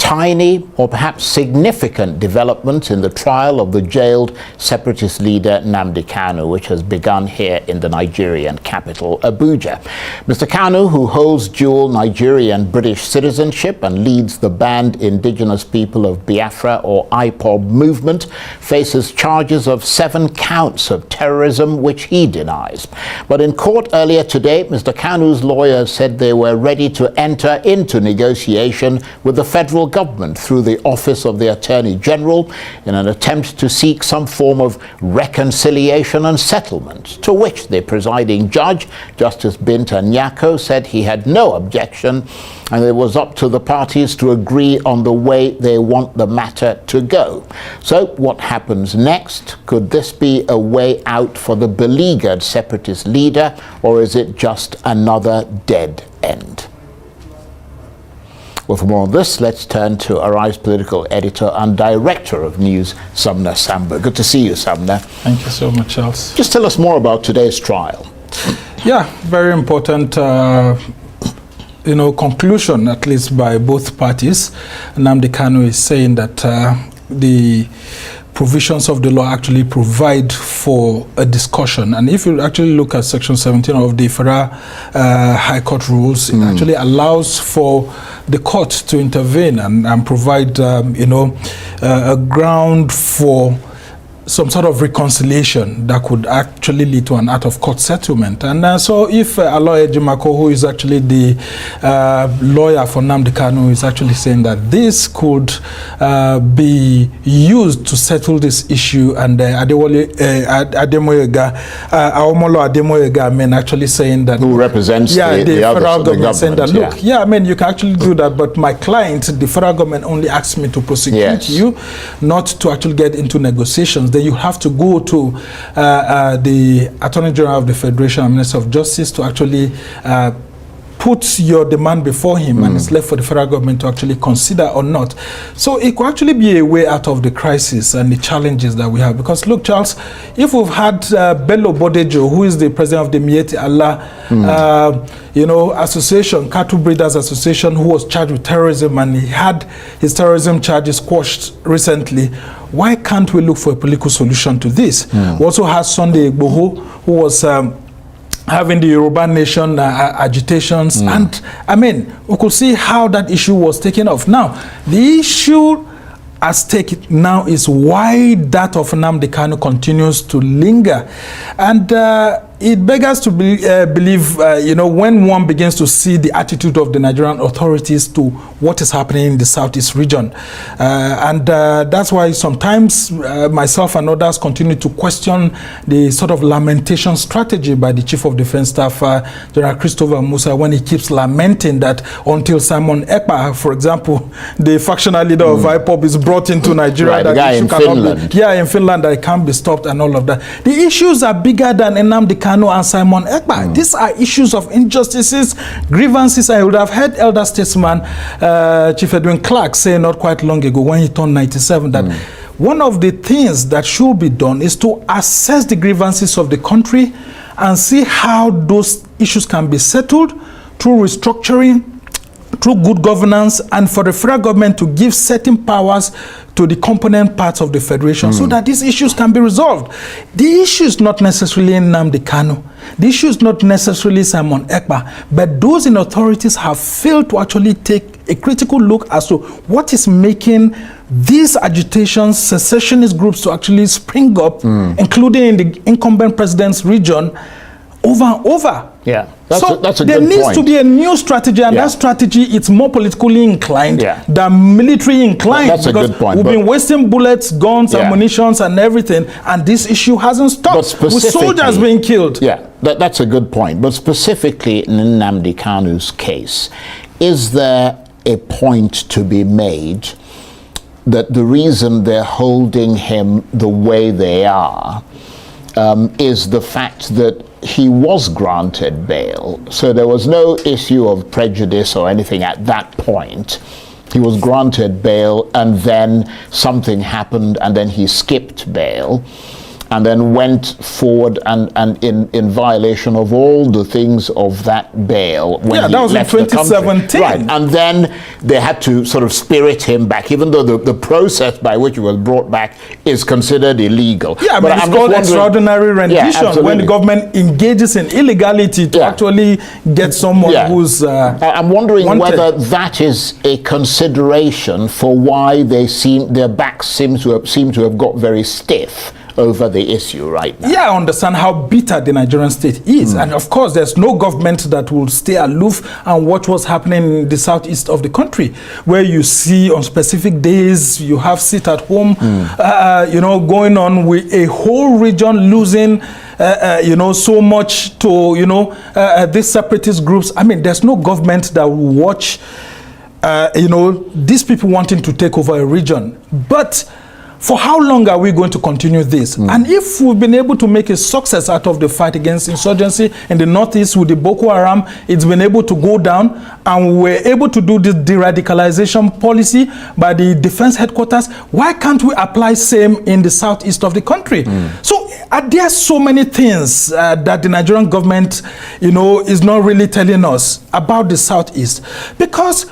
tiny or perhaps significant developments in the trial of the jailed separatist leader Nnamdi Kanu, which has begun here in the Nigerian capital, Abuja. Mr. Kanu, who holds dual Nigerian British citizenship and leads the banned Indigenous People of Biafra or IPOB movement, faces charges of 7 counts of terrorism, which he denies. But in court earlier today, Mr. Kanu's lawyers said they were ready to enter into negotiation with the federal government through the Office of the Attorney General in an attempt to seek some form of reconciliation and settlement, to which the presiding judge, Justice Binta Nyako, said he had no objection and it was up to the parties to agree on the way they want the matter to go. So what happens next? Could this be a way out for the beleaguered separatist leader, or is it just another dead end? Well, for more on this, let's turn to Arise political editor and director of news, Sumner Samba. Good to see you, Sumner. Thank you so much, Charles. Just tell us more about today's trial. Yeah, very important, conclusion, at least by both parties. Nnamdi Kanu is saying that the provisions of the law actually provide for a discussion. And if you actually look at Section 17 of the Federal High Court rules, it actually allows for the court to intervene and provide, a ground for some sort of reconciliation that could actually lead to an out-of-court settlement. And so if Aloy Ejimako, who is actually the lawyer for Nnamdi Kanu, is actually saying that this could be used to settle this issue, and Adewale Ademoyega, Aomolo Ademoyega, actually saying that... Who represents the federal government, saying that, look, you can actually do that, but my client, the federal government, only asked me to prosecute you, not to actually get into negotiations. You have to go to the Attorney General of the Federation and Minister of Justice to actually put your demand before him, and it's left for the federal government to actually consider or not. So it could actually be a way out of the crisis and the challenges that we have. Because look, Charles, if we've had Bello Bodejo, who is the president of the Miyetti Allah association, Cattle Breeders Association, who was charged with terrorism, and he had his terrorism charges quashed recently, why can't we look for a political solution to this? We also had Sunday Igboho, who was having the Yoruba Nation agitations, and we could see how that issue was taken off. Now, the issue at stake now is why that of Nnamdi Kanu continues to linger, and it beggars to believe, when one begins to see the attitude of the Nigerian authorities to what is happening in the Southeast region. And that's why sometimes myself and others continue to question the sort of lamentation strategy by the Chief of Defense Staff, General Christopher Musa, when he keeps lamenting that until Simon Ekpa, for example, the factional leader of IPOB, is brought into Nigeria, right, that the guy in Finland. In Finland, that it can't be stopped and all of that. The issues are bigger than Nnamdi Kanu and Simon Ekpa. These are issues of injustices, grievances. I would have heard elder statesman Chief Edwin Clark say not quite long ago, when he turned 97, that one of the things that should be done is to assess the grievances of the country and see how those issues can be settled through restructuring, through good governance, and for the federal government to give certain powers to the component parts of the federation so that these issues can be resolved. The issue is not necessarily Nnamdi Kanu. The issue is not necessarily Simon Ekpa, but those in authorities have failed to actually take a critical look as to what is making these agitations, secessionist groups to actually spring up, including in the incumbent president's region, over and over. Yeah, that's a good point. There needs to be a new strategy, and that strategy, it's more politically inclined than military inclined. That's a good point. We've been wasting bullets, guns, ammunitions, and everything, and this issue hasn't stopped, with soldiers being killed. Yeah, that's a good point. But specifically in Nnamdi Kanu's case, is there a point to be made that the reason they're holding him the way they are is the fact that he was granted bail, so there was no issue of prejudice or anything at that point. He was granted bail, and then something happened, and then he skipped bail. and then went forward and in violation of all the things of that bail when he that was in left the country. 2017. Right, and then they had to sort of spirit him back, even though the process by which he was brought back is considered illegal. Yeah, but it's called extraordinary rendition, when the government engages in illegality to actually get someone who's I'm wondering wanted. whether that is a consideration for why their backs seem to have got very stiff over the issue right now. Yeah, I understand how bitter the Nigerian state is. And of course, there's no government that will stay aloof and watch what's happening in the southeast of the country, where you see on specific days, you have sit at home, going on with a whole region losing so much to, these separatist groups. I mean, there's no government that will watch, these people wanting to take over a region. But for how long are we going to continue this? And if we've been able to make a success out of the fight against insurgency in the northeast with the Boko Haram, it's been able to go down, and we're able to do this de-radicalization policy by the defense headquarters, why can't we apply same in the southeast of the country? So there are so many things that the Nigerian government, is not really telling us about the southeast, because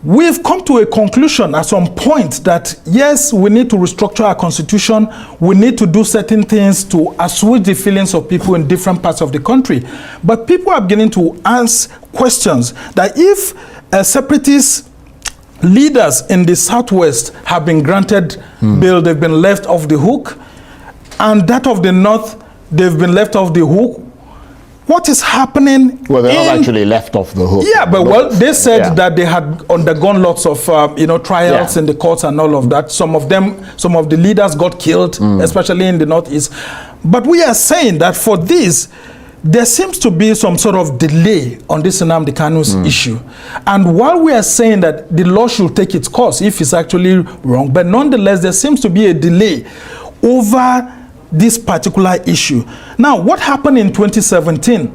we've come to a conclusion at some point that, yes, we need to restructure our constitution. We need to do certain things to assuage the feelings of people in different parts of the country. But people are beginning to ask questions that if separatist leaders in the southwest have been granted bail, they've been left off the hook, and that of the north, they've been left off the hook. What is happening? Well, they're not actually left off the hook. Yeah, but they said that they had undergone lots of, trials in the courts and all of that. Some of the leaders got killed, especially in the northeast. But we are saying that for this, there seems to be some sort of delay on this Nnamdi Kanu's issue. And while we are saying that the law should take its course if it's actually wrong, but nonetheless, there seems to be a delay over this particular issue. Now, what happened in 2017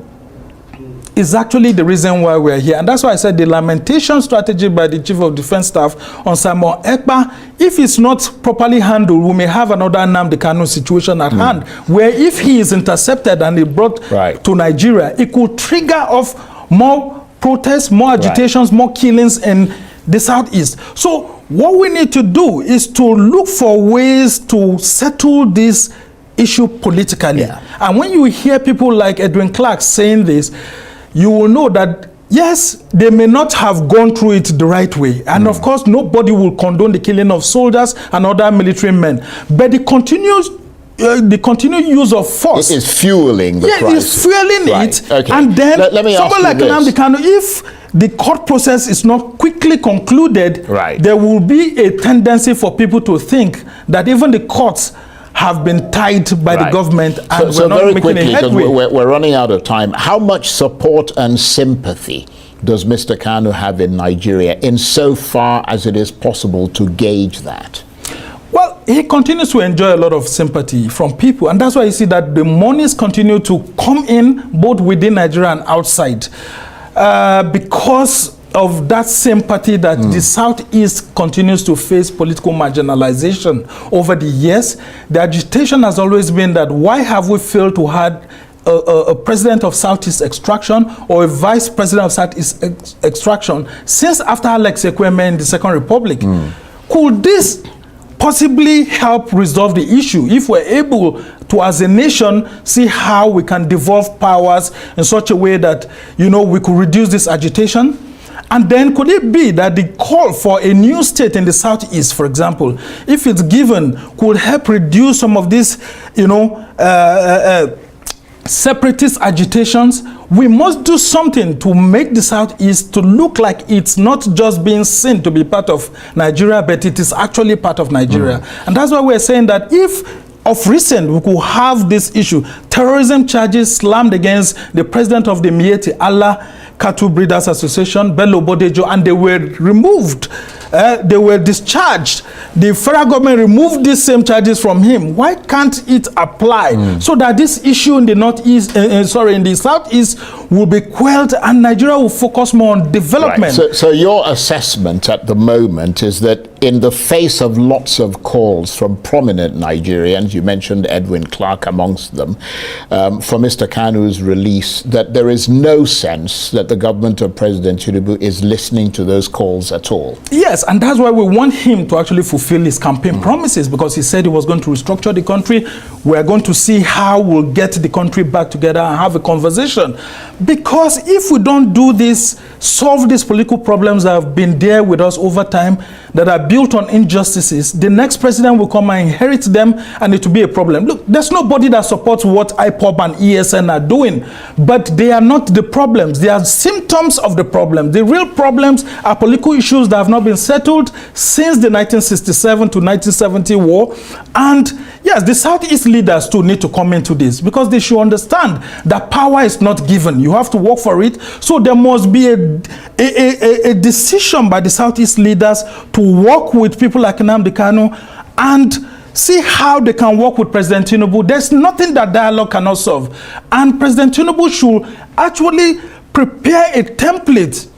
is actually the reason why we're here. And that's why I said the lamentation strategy by the Chief of Defense Staff on Simon Ekpa, if it's not properly handled, we may have another Nnamdi Kanu situation at hand, where if he is intercepted and he brought to Nigeria, it could trigger off more protests, more agitations, more killings in the southeast. So what we need to do is to look for ways to settle this issue politically. And when you hear people like Edwin Clark saying this, you will know that, yes, they may not have gone through it the right way. And of course, nobody will condone the killing of soldiers and other military men. But the continued use of force is fueling the crisis. Yeah, it's fueling it. Okay. And then let me someone like Nnamdi Kanu, if the court process is not quickly concluded, there will be a tendency for people to think that even the courts have been tied by the government, and so we're not very making quickly, a headway. We're running out of time. How much support and sympathy does Mr. Kanu have in Nigeria, insofar as it is possible to gauge that? Well, he continues to enjoy a lot of sympathy from people, and that's why you see that the monies continue to come in both within Nigeria and outside, because of that sympathy that the southeast continues to face political marginalization over the years. The agitation has always been that why have we failed to have a president of Southeast extraction or a vice president of Southeast extraction since after Alex Ekweme in the Second Republic? Could this possibly help resolve the issue if we're able to, as a nation, see how we can devolve powers in such a way that, we could reduce this agitation? And then could it be that the call for a new state in the southeast, for example, if it's given, could help reduce some of these, separatist agitations? We must do something to make the southeast to look like it's not just being seen to be part of Nigeria, but it is actually part of Nigeria. And that's why we're saying that if of recent we could have this issue, terrorism charges slammed against the president of the Miyetti Allah Cattle Breeders Association, Bello Bodejo, and they were removed they were discharged. The federal government removed these same charges from him. Why can't it apply so that this issue in the northeast, in the southeast, will be quelled and Nigeria will focus more on development? Right. So your assessment at the moment is that in the face of lots of calls from prominent Nigerians, you mentioned Edwin Clark amongst them, for Mr. Kanu's release, that there is no sense that the government of President Tinubu is listening to those calls at all. Yes, and that's why we want him to actually fulfill his campaign promises, because he said he was going to restructure the country. We're going to see how we'll get the country back together and have a conversation. Because if we don't do this, solve these political problems that have been there with us over time, that are built on injustices, the next president will come and inherit them, and it will be a problem. Look, there's nobody that supports what IPOB and ESN are doing, but they are not the problems. They are symptoms of the problem. The real problems are political issues that have not been settled since the 1967 to 1970 war. And yes, the Southeast leaders too need to come into this, because they should understand that power is not given. You have to work for it. So there must be a decision by the Southeast leaders to work with people like Nnamdi Kanu and see how they can work with President Tinubu. There's nothing that dialogue cannot solve. And President Tinubu should actually prepare a template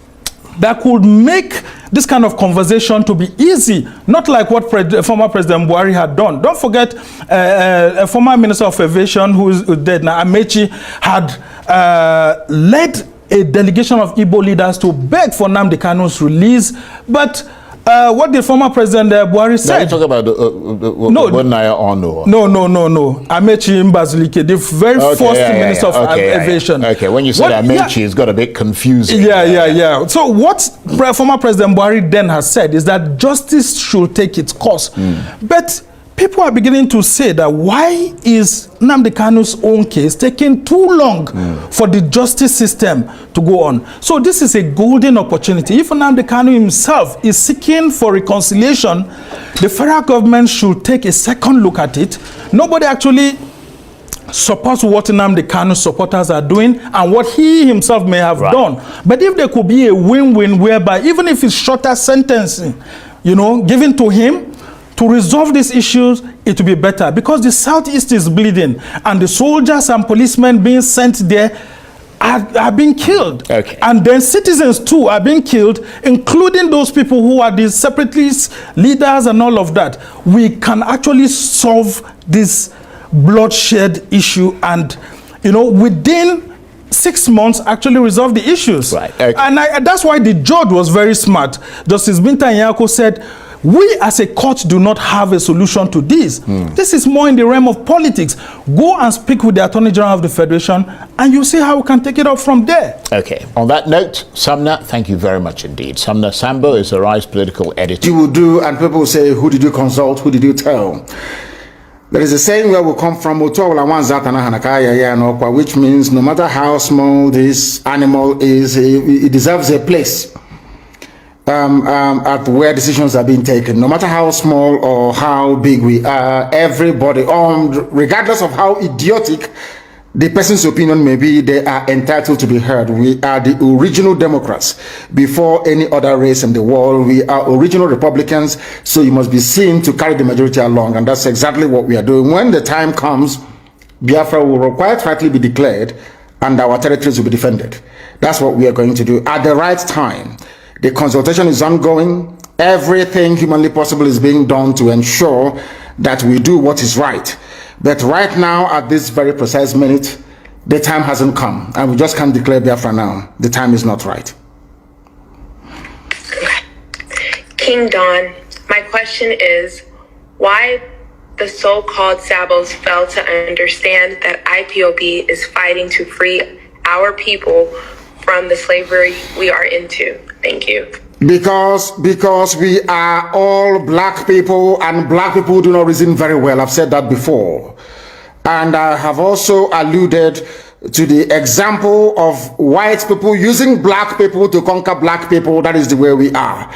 that could make this kind of conversation to be easy, not like what former President Buhari had done. Don't forget, a former Minister of Aviation, who is dead now, Amechi, had led a delegation of Igbo leaders to beg for Nnamdi Kanu's release. But what did former President Buhari say? Now you talk about Naya Ono. No. Amechi Mbazulike, the very first Minister of Aviation. Okay, when you said Amechi, it's got a bit confusing. Yeah. So what former President Buhari then has said is that justice should take its course. But people are beginning to say that why is Nnamdi Kanu's own case taking too long for the justice system to go on? So this is a golden opportunity. If Nnamdi Kanu himself is seeking for reconciliation, the federal government should take a second look at it. Nobody actually supports what Nnamdi Kanu supporters are doing and what he himself may have done. But if there could be a win-win whereby, even if it's shorter sentencing, given to him, to resolve these issues, it will be better, because the Southeast is bleeding and the soldiers and policemen being sent there are being killed. Okay. And then citizens too are being killed, including those people who are the separatist leaders and all of that. We can actually solve this bloodshed issue and, within 6 months actually resolve the issues. Right. Okay. And that's why the judge was very smart. Justice Binta Nyako said, we as a court do not have a solution to this. This is more in the realm of politics. Go and speak with the Attorney General of the Federation and you see how we can take it up from there. Okay. On that note, Sumner, thank you very much indeed. Sumner Sambo is Arise political editor. You will do, and people will say, who did you consult? Who did you tell? There is a saying where we come from, which means no matter how small this animal is, it deserves a place at where decisions are being taken. No matter how small or how big we are, everybody, regardless of how idiotic the person's opinion may be, they are entitled to be heard. We are the original Democrats before any other race in the world. We are original Republicans, so you must be seen to carry the majority along, and that's exactly what we are doing. When the time comes, Biafra will quite rightly be declared and our territories will be defended. That's what we are going to do at the right time. The consultation is ongoing. Everything humanly possible is being done to ensure that we do what is right. But right now, at this very precise minute, the time hasn't come, and we just can't declare Biafra now. The time is not right. King Don, my question is, why the so-called Sabos fail to understand that IPOB is fighting to free our people from the slavery we are into? Thank you. Because we are all black people, and black people do not reason very well. I've said that before. And I have also alluded to the example of white people using black people to conquer black people. That is the way we are.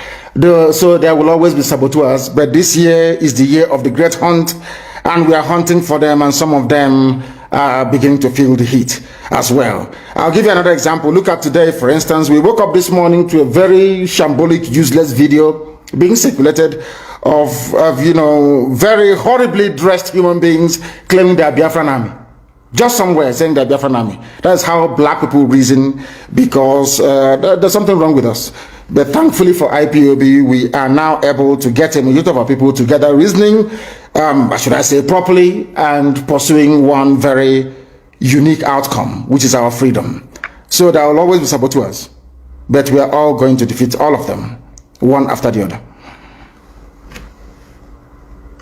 So there will always be saboteurs, but this year is the year of the great hunt, and we are hunting for them, and some of them are beginning to feel the heat as well. I'll give you another example. Look at today, for instance. We woke up this morning to a very shambolic, useless video being circulated of you know, very horribly dressed human beings claiming they are Biafran army. Just somewhere saying they're Biafran army. That's how black people reason, because there's something wrong with us. But thankfully for IPOB, we are now able to get a majority of our people together reasoning, should I say, properly, and pursuing one very unique outcome, which is our freedom. So there will always be saboteurs, but we are all going to defeat all of them, one after the other.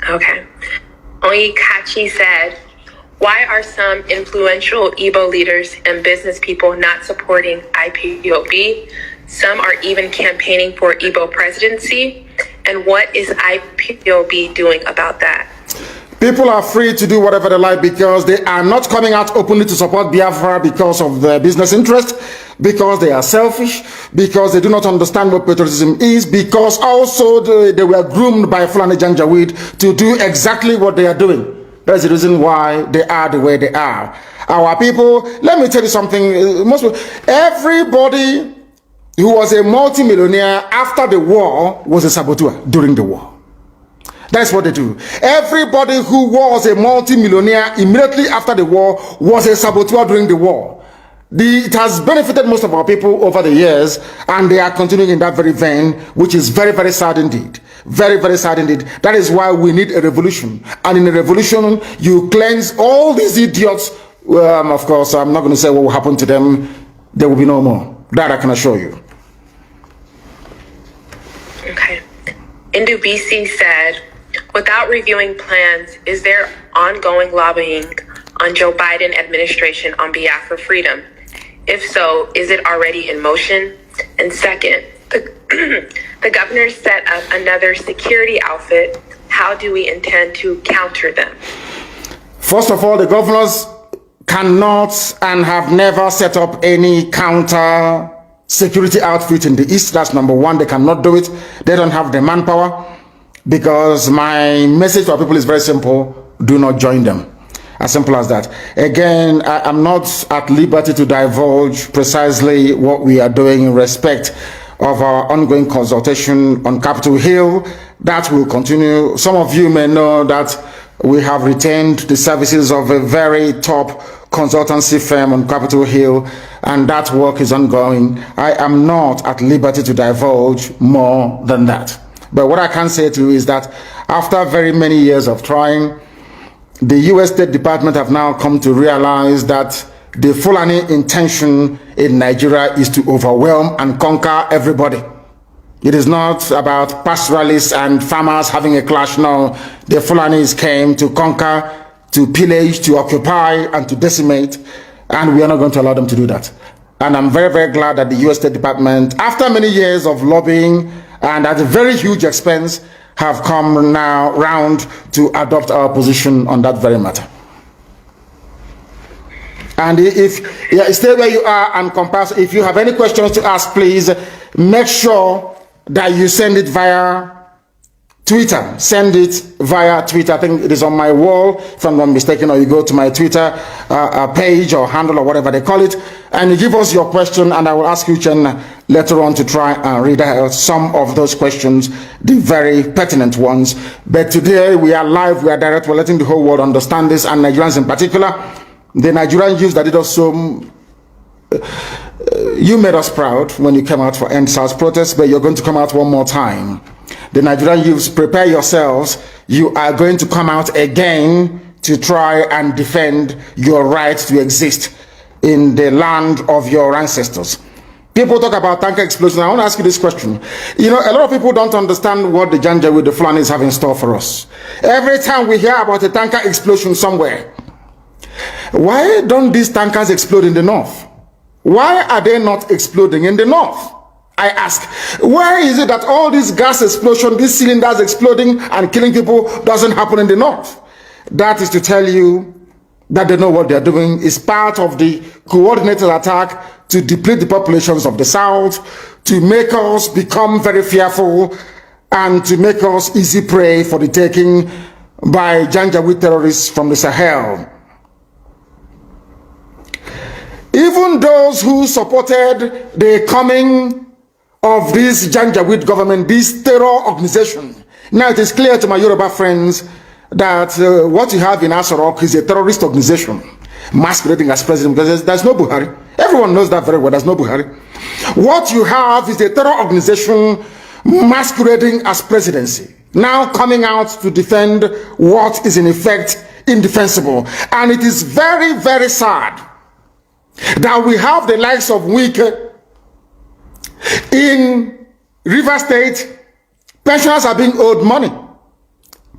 Okay. Oyekachi said, why are some influential Igbo leaders and business people not supporting IPOB? Some are even campaigning for Igbo presidency. And what is IPOB doing about that? People are free to do whatever they like, because they are not coming out openly to support Biafra because of their business interest, because they are selfish, because they do not understand what patriotism is, because also they were groomed by Fulani Janjaweed to do exactly what they are doing. That's the reason why they are the way they are. Our people, let me tell you something, everybody who was a multimillionaire after the war was a saboteur during the war. That's what they do. Everybody who was a multi-millionaire immediately after the war was a saboteur during the war. It has benefited most of our people over the years, and they are continuing in that very vein, which is very, very sad indeed. Very, very sad indeed. That is why we need a revolution. And in a revolution, you cleanse all these idiots. Of course, I'm not going to say what will happen to them. There will be no more. That I can assure you. Okay. Indu BC said, without reviewing plans, is there ongoing lobbying on Joe Biden administration on behalf of freedom? If so, is it already in motion? And second, the governor set up another security outfit. How do we intend to counter them? First of all, the governors cannot and have never set up any counter security outfit in the East. That's number one. They cannot do it. They don't have the manpower. Because my message to our people is very simple: do not join them. As simple as that. Again, I'm not at liberty to divulge precisely what we are doing in respect of our ongoing consultation on Capitol Hill. That will continue. Some of you may know that we have retained the services of a very top consultancy firm on Capitol Hill, and that work is ongoing. I am not at liberty to divulge more than that. But what I can say to you is that after very many years of trying, the U.S. State Department have now come to realize that the Fulani intention in Nigeria is to overwhelm and conquer everybody. It is not about pastoralists and farmers having a clash. No, the Fulanis came to conquer, to pillage, to occupy, and to decimate, and we are not going to allow them to do that. And I'm very, very glad that the U.S. State Department, after many years of lobbying and at a very huge expense, have come now round to adopt our position on that very matter. And stay where you are and compass. If you have any questions to ask, please make sure that you send it via Twitter. Send it via Twitter. I think it is on my wall, if I'm not mistaken, or you go to my Twitter page or handle or whatever they call it, and you give us your question, and I will ask you, Chen, later on to try and read out some of those questions, the very pertinent ones. But today we are live, we are direct, we're letting the whole world understand this, and Nigerians in particular. The Nigerian youth that did us so, you made us proud when you came out for End SARS protests, but you're going to come out one more time. The Nigerian youths, prepare yourselves. You are going to come out again to try and defend your right to exist in the land of your ancestors. People talk about tanker explosions. I want to ask you this question. You know, a lot of people don't understand what the Janjaweed, the Fulanis have in store for us. Every time we hear about a tanker explosion somewhere, why don't these tankers explode in the north? Why are they not exploding in the north? I ask, why is it that all this gas explosion, these cylinders exploding and killing people doesn't happen in the north? That is to tell you that they know what they're doing. Is part of the coordinated attack to deplete the populations of the south, to make us become very fearful, and to make us easy prey for the taking by Janjaweed terrorists from the Sahel. Even those who supported the coming of this Janjaweed government, this terror organization. Now it is clear to my Yoruba friends that what you have in Asorok is a terrorist organization masquerading as president, because there's no Buhari. Everyone knows that very well. There's no Buhari. What you have is a terror organization masquerading as presidency, now coming out to defend what is in effect indefensible. And it is very, very sad that we have the likes of Wike in River State. Pensioners are being owed money.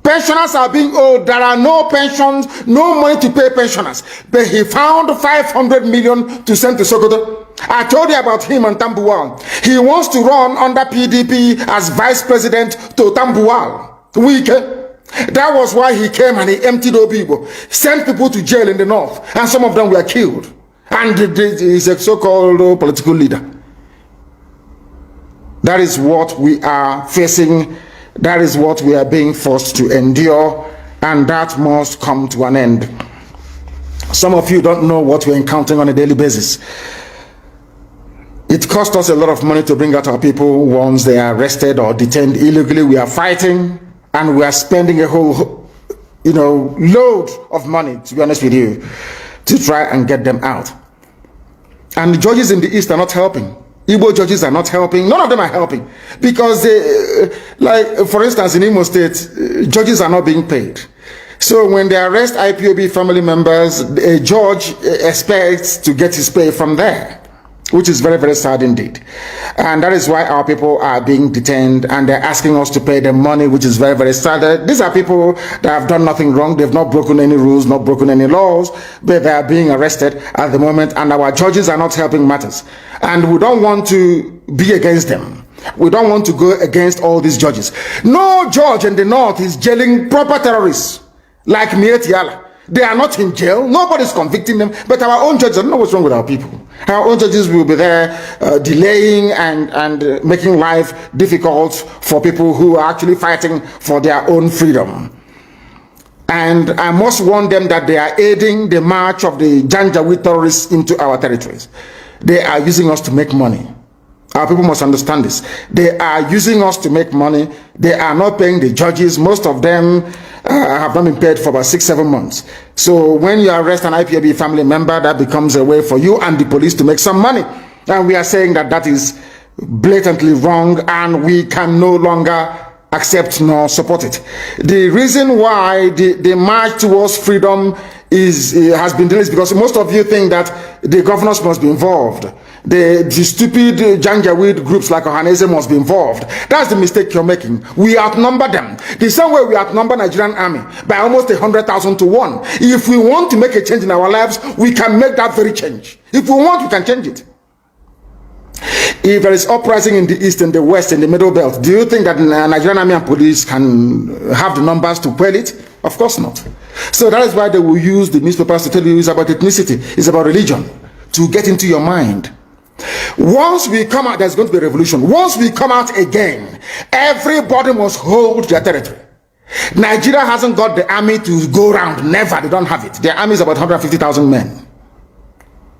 Pensioners are being owed. There are no pensions, no money to pay pensioners. But he found 500 million to send to Sokoto. I told you about him and Tambuwal. He wants to run under PDP as vice president to Tambuwal. That was why he came and he emptied Obibo, sent people to jail in the north, and some of them were killed. And he's a so-called political leader. That is what we are facing. That is what we are being forced to endure, and that must come to an end. Some of you don't know what we're encountering on a daily basis. It costs us a lot of money to bring out our people once they are arrested or detained illegally. We are fighting, and we are spending a whole, load of money, to be honest with you, to try and get them out. And the judges in the East are not helping. Igbo judges are not helping. None of them are helping because for instance, in Imo State, judges are not being paid. So when they arrest IPOB family members, a judge expects to get his pay from there, which is very, very sad indeed. And that is why our people are being detained, and they're asking us to pay them money, which is very, very sad. These are people that have done nothing wrong. They've not broken any rules, not broken any laws, but they are being arrested at the moment, and our judges are not helping matters. And we don't want to be against them. We don't want to go against all these judges. No judge in the north is jailing proper terrorists like Mieti Allah. They are not in jail. Nobody's convicting them. But our own judges, I don't know what's wrong with our people. Our own judges will be there delaying and making life difficult for people who are actually fighting for their own freedom. And I must warn them that they are aiding the march of the Janjaweed terrorists into our territories. They are using us to make money. Our people must understand this. They are using us to make money. They are not paying the judges. Most of them have not been paid for about 6-7 months. So when you arrest an IPOB family member, that becomes a way for you and the police to make some money. And we are saying that that is blatantly wrong, and we can no longer accept nor support it. The reason why the march towards freedom has been delayed is because most of you think that the governors must be involved. The stupid Janjaweed groups like Ohanese must be involved. That's the mistake you're making. We outnumber them. The same way we outnumber Nigerian army by almost 100,000 to 1. If we want to make a change in our lives, we can make that very change. If we want, we can change it. If there is uprising in the east and the west and the middle belt, do you think that Nigerian army and police can have the numbers to quell it? Of course not. So that is why they will use the newspapers to tell you it's about ethnicity, it's about religion, to get into your mind. Once we come out, there's going to be a revolution. Once we come out again, everybody must hold their territory. Nigeria hasn't got the army to go around. Never. They don't have it. Their army is about 150,000 men.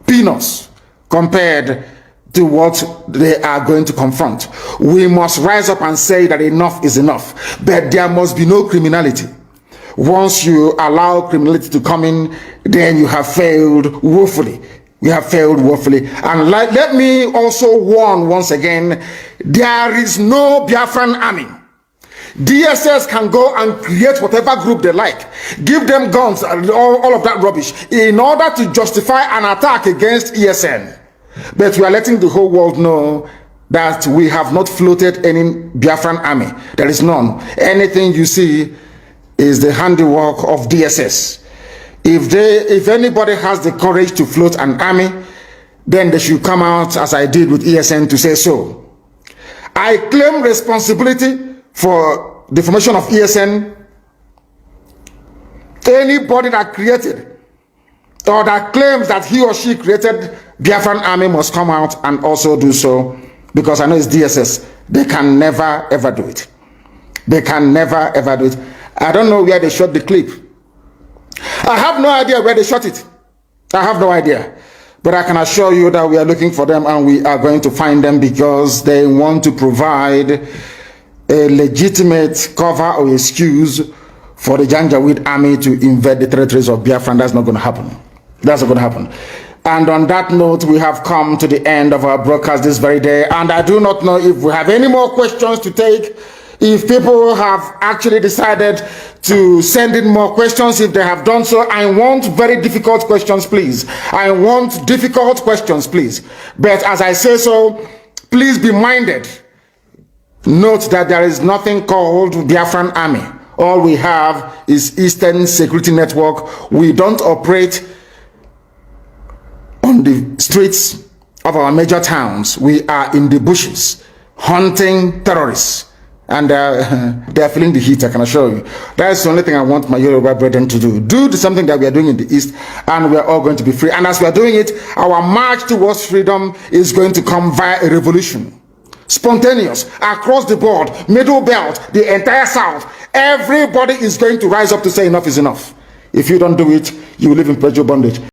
Peanuts compared to what they are going to confront. We must rise up and say that enough is enough. But there must be no criminality. Once you allow criminality to come in, then you have failed woefully. We have failed woefully. And let me also warn once again, there is no Biafran army. DSS can go and create whatever group they like, give them guns and all of that rubbish in order to justify an attack against ESN. But we are letting the whole world know that we have not floated any Biafran army. There is none. Anything you see is the handiwork of DSS. If anybody has the courage to float an army, then they should come out as I did with ESN to say so. I claim responsibility for the formation of ESN. Anybody that created or that claims that he or she created Biafran army must come out and also do so, because I know it's DSS. They can never ever do it. They can never ever do it. I don't know where they shot the clip. I have no idea where they shot it. I have no idea. But I can assure you that we are looking for them and we are going to find them because they want to provide a legitimate cover or excuse for the Janjaweed army to invade the territories of Biafra. And that's not going to happen. That's not going to happen. And on that note, we have come to the end of our broadcast this very day. And I do not know if we have any more questions to take. If people have actually decided to send in more questions, if they have done so, I want very difficult questions, please. I want difficult questions, please. But as I say so, please be minded. Note that there is nothing called Biafran Army. All we have is Eastern Security Network. We don't operate on the streets of our major towns. We are in the bushes hunting terrorists, and they are feeling the heat, I can assure you. That's the only thing I want my Yoruba brethren to do. Do something that we are doing in the East, and we are all going to be free. And as we are doing it, our march towards freedom is going to come via a revolution. Spontaneous, across the board, middle belt, the entire South. Everybody is going to rise up to say enough is enough. If you don't do it, you will live in perpetual bondage.